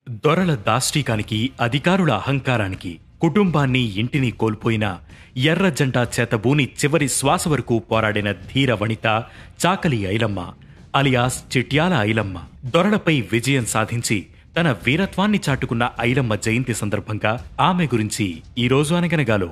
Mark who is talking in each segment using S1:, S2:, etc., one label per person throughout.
S1: దొరల దాష్టీకానికి, అధికారుల అహంకారానికి కుటుంబాన్ని, ఇంటిని కోల్పోయిన ఎర్ర జెండా చేతబూని చివరి శ్వాస వరకు పోరాడిన ధీర వనిత చాకలి ఐలమ్మ అలియాస్ చిట్యాల ఐలమ్మ. దొరలపై విజయం సాధించి తన వీరత్వాన్ని చాటుకున్న ఐలమ్మ జయంతి సందర్భంగా ఆమె గురించి ఈరోజు అనగనగాలో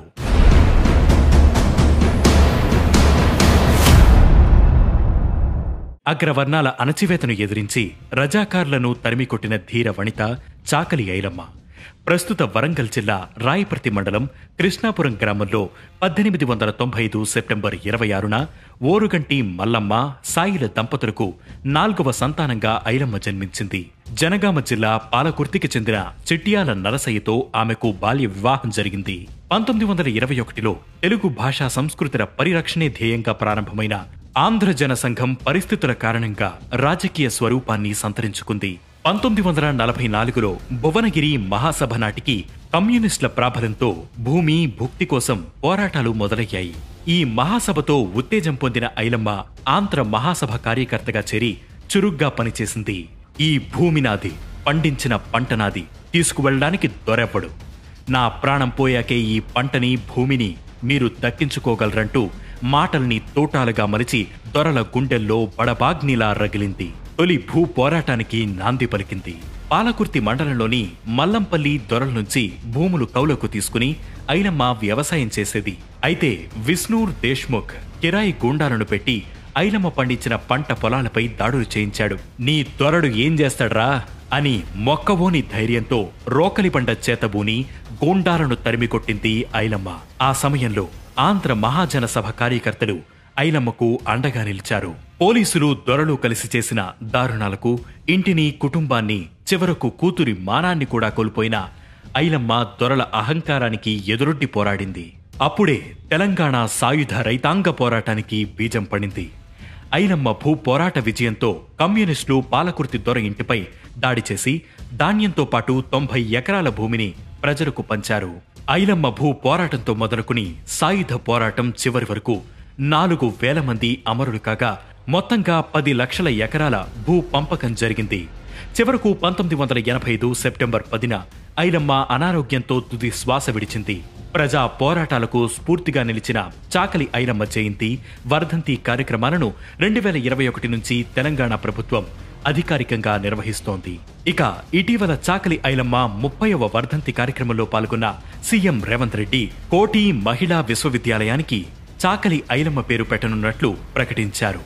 S1: అగ్రవర్ణాల అణచివేతను ఎదిరించి రజాకార్లను తరిమికొట్టిన ధీర వనిత చాకలి ఐలమ్మ. ప్రస్తుత వరంగల్ జిల్లా రాయపర్తి మండలం కృష్ణాపురం గ్రామంలో 1895 సెప్టెంబర్ 26న ఓరుగంటి మల్లమ్మ, సాయిల దంపతులకు 4వ సంతానంగా ఐలమ్మ జన్మించింది. జనగామ జిల్లా పాలకుర్తికి చెందిన చిట్యాల నరసయ్యతో ఆమెకు బాల్య వివాహం జరిగింది. 1921లో తెలుగు భాషా సంస్కృతుల పరిరక్షణే ధ్యేయంగా ప్రారంభమైన ఆంధ్ర జన సంఘం పరిస్థితుల కారణంగా రాజకీయ స్వరూపాన్ని సంతరించుకుంది. 1944లో భువనగిరి మహాసభ నాటికి కమ్యూనిస్టుల ప్రాబలంతో భూమి, భుక్తి కోసం పోరాటాలు మొదలయ్యాయి. ఈ మహాసభతో ఉత్తేజం పొందిన ఐలమ్మ ఆంధ్ర మహాసభ కార్యకర్తగా చేరి చురుగ్గా పనిచేసింది. ఈ భూమి నాది, పండించిన పంట నాది, తీసుకువెళ్ళడానికి దొరెవ్వడు, నా ప్రాణం పోయాకే ఈ పంటని, భూమిని మీరు దక్కించుకోగలరంటూ మాటల్ని తోటాలుగా మలిచి దొరల గుండెల్లో బడబాగ్నిలా రగిలింది. తొలి భూ పోరాటానికి నాంది పలికింది. పాలకుర్తి మండలంలోని మల్లంపల్లి దొరల నుంచి భూములు కౌలుకు తీసుకుని ఐలమ్మ వ్యవసాయం చేసేది. అయితే విష్ణూర్ దేశ్ముఖ్ కిరాయి గూండాలను పెట్టి ఐలమ్మ పండించిన పంట పొలాలపై దాడులు చేయించాడు. నీ దొరడు ఏం చేస్తాడ్రా అని మొక్కవోని ధైర్యంతో రోకలిబండ చేతబూని గూండాలను తరిమికొట్టింది ఐలమ్మ. ఆ సమయంలో ఆంధ్ర మహాజన సభ కార్యకర్తలు ఐలమ్మకు అండగా నిలిచారు. పోలీసులు, దొరలు కలిసి చేసిన దారుణాలకు ఇంటిని, కుటుంబాన్ని, చివరకు కూతురి మానాన్ని కూడా కోల్పోయిన ఐలమ్మ దొరల అహంకారానికి ఎదురొడ్డి పోరాడింది. అప్పుడే తెలంగాణ సాయుధ రైతాంగ పోరాటానికి బీజం పడింది. ఐలమ్మ భూ పోరాట విజయంతో కమ్యూనిస్టులు పాలకుర్తి దొర ఇంటిపై దాడి చేసి ధాన్యంతో పాటు 90 ఎకరాల భూమిని ప్రజలకు పంచారు. ఐలమ్మ భూ పోరాటంతో మొదలుకుని సాయుధ పోరాటం చివరి వరకు 4,000 మంది అమరులు కాగా మొత్తంగా 10 లక్షల ఎకరాల భూ పంపకం జరిగింది. చివరకు 1985 సెప్టెంబర్ 10న ఐలమ్మ అనారోగ్యంతో తుది శ్వాస విడిచింది. ప్రజా పోరాటాలకు స్ఫూర్తిగా నిలిచిన చాకలి ఐలమ్మ జయంతి, వర్ధంతి కార్యక్రమాలను 2021 నుంచి తెలంగాణ ప్రభుత్వం అధికారికంగా నిర్వహిస్తోంది. ఇక ఇటీవల చాకలి ఐలమ్మ 30వ వర్ధంతి కార్యక్రమంలో పాల్గొన్న సీఎం రేవంత్ రెడ్డి కోటి మహిళా విశ్వవిద్యాలయానికి చాకలి ఐలమ్మ పేరు పెట్టనున్నట్లు ప్రకటించారు.